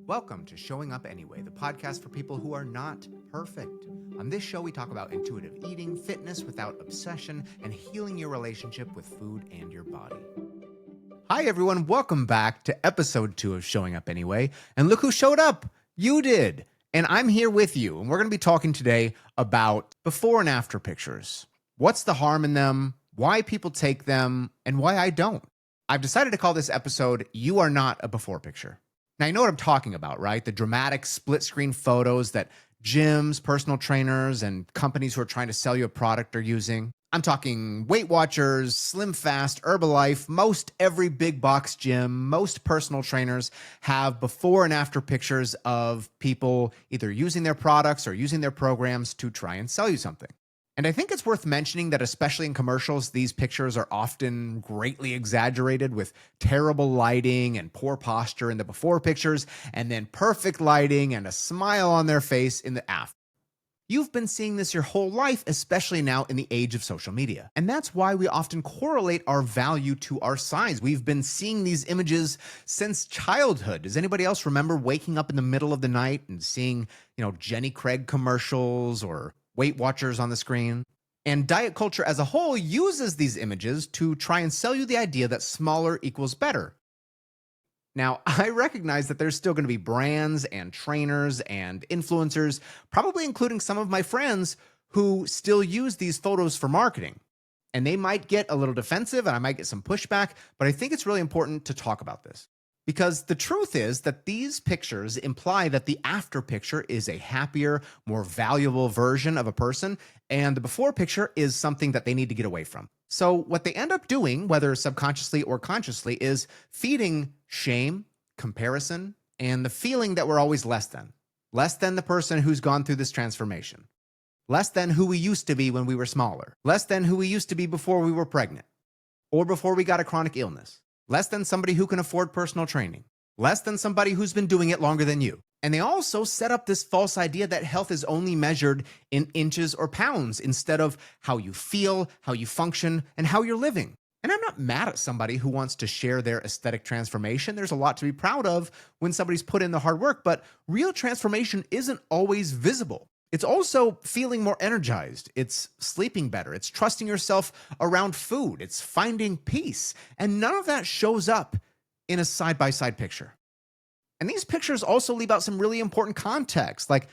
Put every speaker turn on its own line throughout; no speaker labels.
Welcome to Showing Up Anyway, the podcast for people who are not perfect. On this show, we talk about intuitive eating, fitness without obsession, and healing your relationship with food and your body. Hi, everyone. Welcome back to episode 2 of Showing Up Anyway. And look who showed up. You did. And I'm here with you. And we're going to be talking today about before and after pictures. What's the harm in them? Why people take them? And why I don't. I've decided to call this episode, You Are Not a Before Picture. Now, you know what I'm talking about, right? The dramatic split-screen photos that gyms, personal trainers, and companies who are trying to sell you a product are using. I'm talking Weight Watchers, Slim Fast, Herbalife, most every big box gym, most personal trainers have before and after pictures of people either using their products or using their programs to try and sell you something. And I think it's worth mentioning that especially in commercials, these pictures are often greatly exaggerated with terrible lighting and poor posture in the before pictures, and then perfect lighting and a smile on their face in the after. You've been seeing this your whole life, especially now in the age of social media. And that's why we often correlate our value to our size. We've been seeing these images since childhood. Does anybody else remember waking up in the middle of the night and seeing, Jenny Craig commercials or Weight Watchers on the screen? And diet culture as a whole uses these images to try and sell you the idea that smaller equals better. Now, I recognize that there's still going to be brands and trainers and influencers, probably including some of my friends, who still use these photos for marketing. And they might get a little defensive and I might get some pushback, but I think it's really important to talk about this. Because the truth is that these pictures imply that the after picture is a happier, more valuable version of a person, and the before picture is something that they need to get away from. So what they end up doing, whether subconsciously or consciously, is feeding shame, comparison, and the feeling that we're always less than the person who's gone through this transformation, less than who we used to be when we were smaller, less than who we used to be before we were pregnant, or before we got a chronic illness. Less than somebody who can afford personal training. Less than somebody who's been doing it longer than you. And they also set up this false idea that health is only measured in inches or pounds instead of how you feel, how you function, and how you're living. And I'm not mad at somebody who wants to share their aesthetic transformation. There's a lot to be proud of when somebody's put in the hard work, but real transformation isn't always visible. It's also feeling more energized. It's sleeping better. It's trusting yourself around food. It's finding peace. And none of that shows up in a side-by-side picture. And these pictures also leave out some really important context. Like,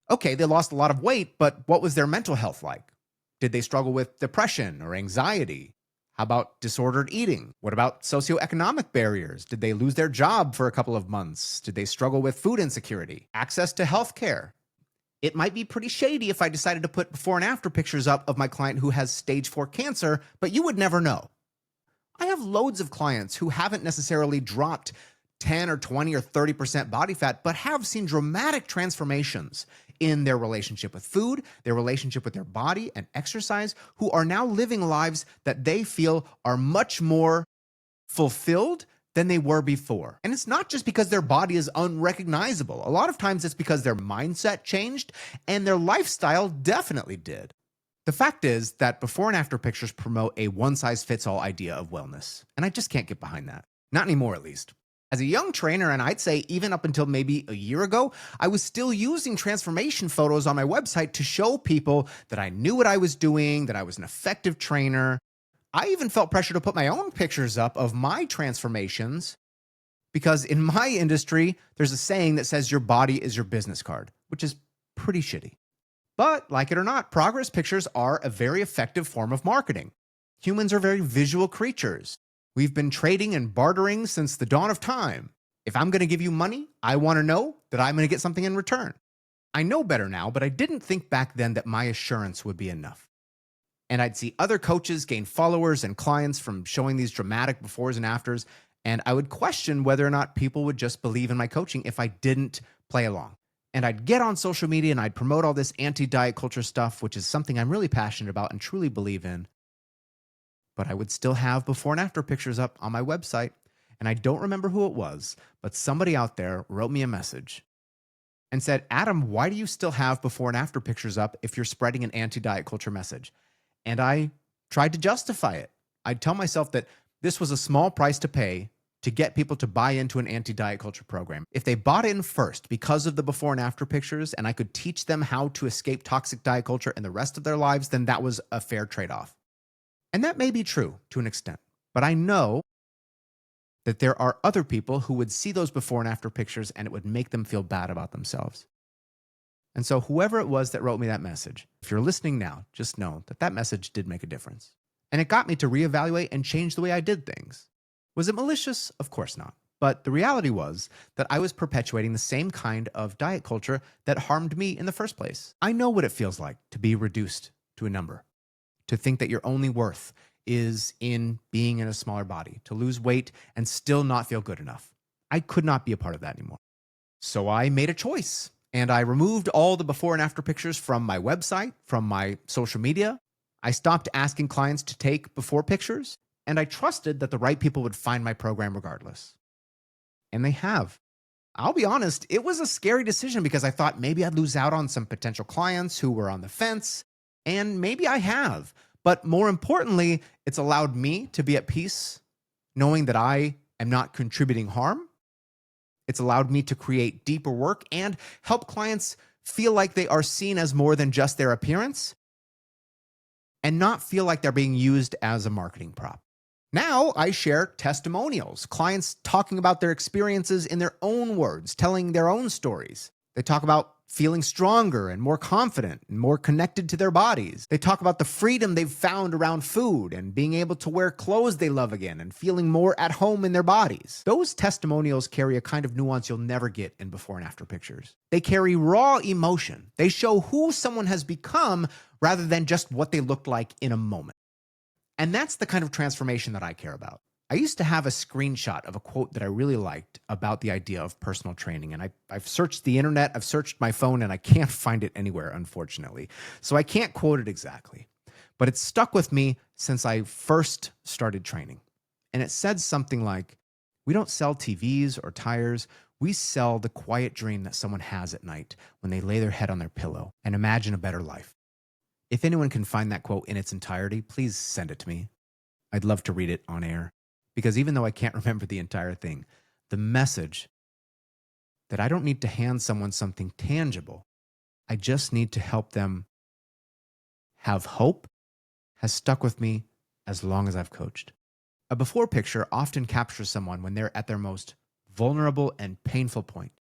okay, they lost a lot of weight, but what was their mental health like? Did they struggle with depression or anxiety? How about disordered eating? What about socioeconomic barriers? Did they lose their job for a couple of months? Did they struggle with food insecurity? Access to healthcare? It might be pretty shady if I decided to put before and after pictures up of my client who has stage 4 cancer, but you would never know. I have loads of clients who haven't necessarily dropped 10 or 20 or 30% body fat, but have seen dramatic transformations in their relationship with food, their relationship with their body and exercise, who are now living lives that they feel are much more fulfilled than they were before. And it's not just because their body is unrecognizable. A lot of times it's because their mindset changed and their lifestyle definitely did. The fact is that before and after pictures promote a one-size-fits-all idea of wellness. And I just can't get behind that. Not anymore, at least. As a young trainer, and I'd say even up until maybe a year ago, I was still using transformation photos on my website to show people that I knew what I was doing, that I was an effective trainer. I even felt pressure to put my own pictures up of my transformations because in my industry, there's a saying that says your body is your business card, which is pretty shitty. But like it or not, progress pictures are a very effective form of marketing. Humans are very visual creatures. We've been trading and bartering since the dawn of time. If I'm going to give you money, I want to know that I'm going to get something in return. I know better now, but I didn't think back then that my assurance would be enough. And I'd see other coaches gain followers and clients from showing these dramatic befores and afters, and I would question whether or not people would just believe in my coaching if I didn't play along. And I'd get on social media and I'd promote all this anti-diet culture stuff, which is something I'm really passionate about and truly believe in. But I would still have before and after pictures up on my website, and I don't remember who it was, but somebody out there wrote me a message and said, Adam, why do you still have before and after pictures up if you're spreading an anti-diet culture message? And I tried to justify it. I'd tell myself that this was a small price to pay to get people to buy into an anti-diet culture program. If they bought in first because of the before and after pictures, and I could teach them how to escape toxic diet culture in the rest of their lives, then that was a fair trade-off. And that may be true to an extent, but I know that there are other people who would see those before and after pictures and it would make them feel bad about themselves. And so whoever it was that wrote me that message, if you're listening now, just know that that message did make a difference. And it got me to reevaluate and change the way I did things. Was it malicious? Of course not. But the reality was that I was perpetuating the same kind of diet culture that harmed me in the first place. I know what it feels like to be reduced to a number, to think that your only worth is in being in a smaller body, to lose weight and still not feel good enough. I could not be a part of that anymore. So I made a choice and I removed all the before and after pictures from my website, from my social media. I stopped asking clients to take before pictures, and I trusted that the right people would find my program regardless. And they have. I'll be honest, it was a scary decision because I thought maybe I'd lose out on some potential clients who were on the fence, and maybe I have. But more importantly, it's allowed me to be at peace knowing that I am not contributing harm. It's allowed me to create deeper work and help clients feel like they are seen as more than just their appearance and not feel like they're being used as a marketing prop. Now I share testimonials, clients talking about their experiences in their own words, telling their own stories. They talk about feeling stronger and more confident and more connected to their bodies. They talk about the freedom they've found around food and being able to wear clothes they love again and feeling more at home in their bodies. Those testimonials carry a kind of nuance you'll never get in before and after pictures. They carry raw emotion. They show who someone has become rather than just what they looked like in a moment. And that's the kind of transformation that I care about. I used to have a screenshot of a quote that I really liked about the idea of personal training. And I've searched the internet, I've searched my phone, and I can't find it anywhere, unfortunately. So I can't quote it exactly. But it's stuck with me since I first started training. And it said something like, we don't sell TVs or tires. We sell the quiet dream that someone has at night when they lay their head on their pillow and imagine a better life. If anyone can find that quote in its entirety, please send it to me. I'd love to read it on air. Because even though I can't remember the entire thing, the message that I don't need to hand someone something tangible, I just need to help them have hope, has stuck with me as long as I've coached. A before picture often captures someone when they're at their most vulnerable and painful point.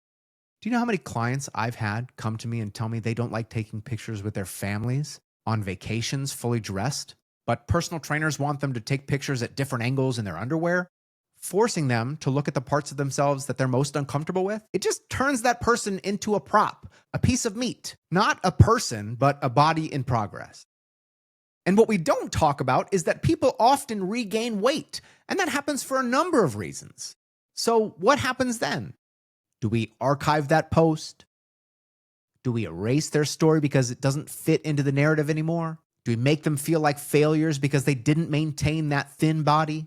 Do you know how many clients I've had come to me and tell me they don't like taking pictures with their families on vacations fully dressed? But personal trainers want them to take pictures at different angles in their underwear, forcing them to look at the parts of themselves that they're most uncomfortable with. It just turns that person into a prop, a piece of meat, not a person, but a body in progress. And what we don't talk about is that people often regain weight, and that happens for a number of reasons. So what happens then? Do we archive that post? Do we erase their story because it doesn't fit into the narrative anymore? Do we make them feel like failures because they didn't maintain that thin body?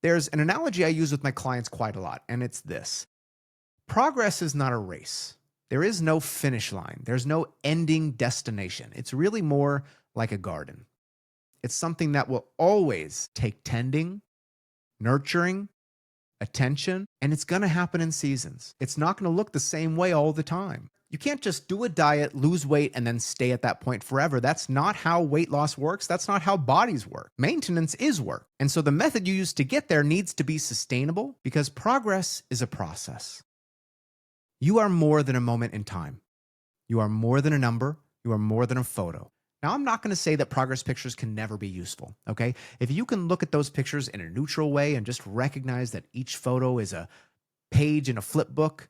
There's an analogy I use with my clients quite a lot, and it's this. Progress is not a race. There is no finish line. There's no ending destination. It's really more like a garden. It's something that will always take tending, nurturing, attention, and it's going to happen in seasons. It's not going to look the same way all the time. You can't just do a diet, lose weight, and then stay at that point forever. That's not how weight loss works. That's not how bodies work. Maintenance is work. And so the method you use to get there needs to be sustainable because progress is a process. You are more than a moment in time. You are more than a number. You are more than a photo. Now, I'm not going to say that progress pictures can never be useful, okay? If you can look at those pictures in a neutral way and just recognize that each photo is a page in a flip book,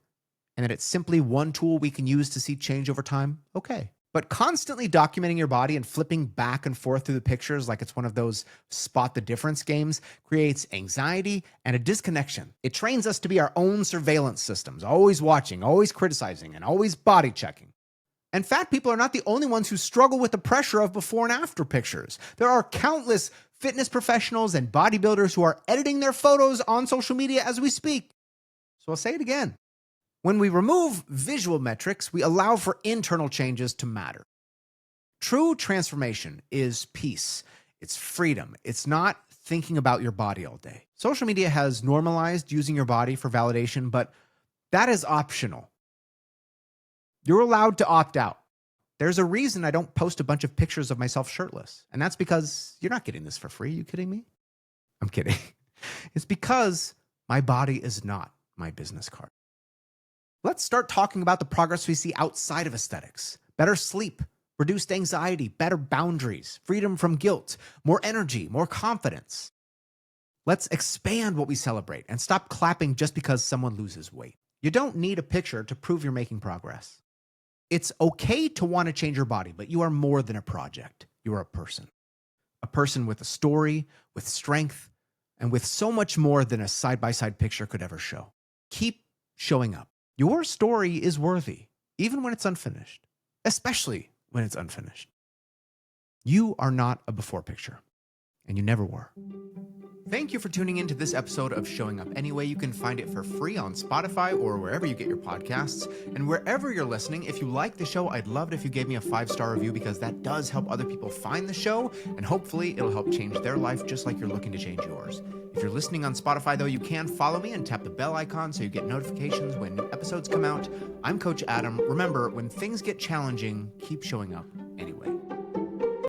and that it's simply one tool we can use to see change over time, okay. But constantly documenting your body and flipping back and forth through the pictures like it's one of those spot the difference games creates anxiety and a disconnection. It trains us to be our own surveillance systems, always watching, always criticizing, and always body checking. And fat people are not the only ones who struggle with the pressure of before and after pictures. There are countless fitness professionals and bodybuilders who are editing their photos on social media as we speak. So I'll say it again. When we remove visual metrics, we allow for internal changes to matter. True transformation is peace. It's freedom. It's not thinking about your body all day. Social media has normalized using your body for validation, but that is optional. You're allowed to opt out. There's a reason I don't post a bunch of pictures of myself shirtless, and that's because you're not getting this for free. You kidding me? I'm kidding. It's because my body is not my business card. Let's start talking about the progress we see outside of aesthetics. Better sleep, reduced anxiety, better boundaries, freedom from guilt, more energy, more confidence. Let's expand what we celebrate and stop clapping just because someone loses weight. You don't need a picture to prove you're making progress. It's okay to want to change your body, but you are more than a project. You are a person with a story, with strength, and with so much more than a side-by-side picture could ever show. Keep showing up. Your story is worthy, even when it's unfinished, especially when it's unfinished. You are not a before picture, and you never were. Thank you for tuning in to this episode of Showing Up Anyway. You can find it for free on Spotify or wherever you get your podcasts. And wherever you're listening, if you like the show, I'd love it if you gave me a 5-star review, because that does help other people find the show, and hopefully it'll help change their life just like you're looking to change yours. If you're listening on Spotify, though, you can follow me and tap the bell icon so you get notifications when new episodes come out. I'm Coach Adam. Remember, when things get challenging, keep showing up.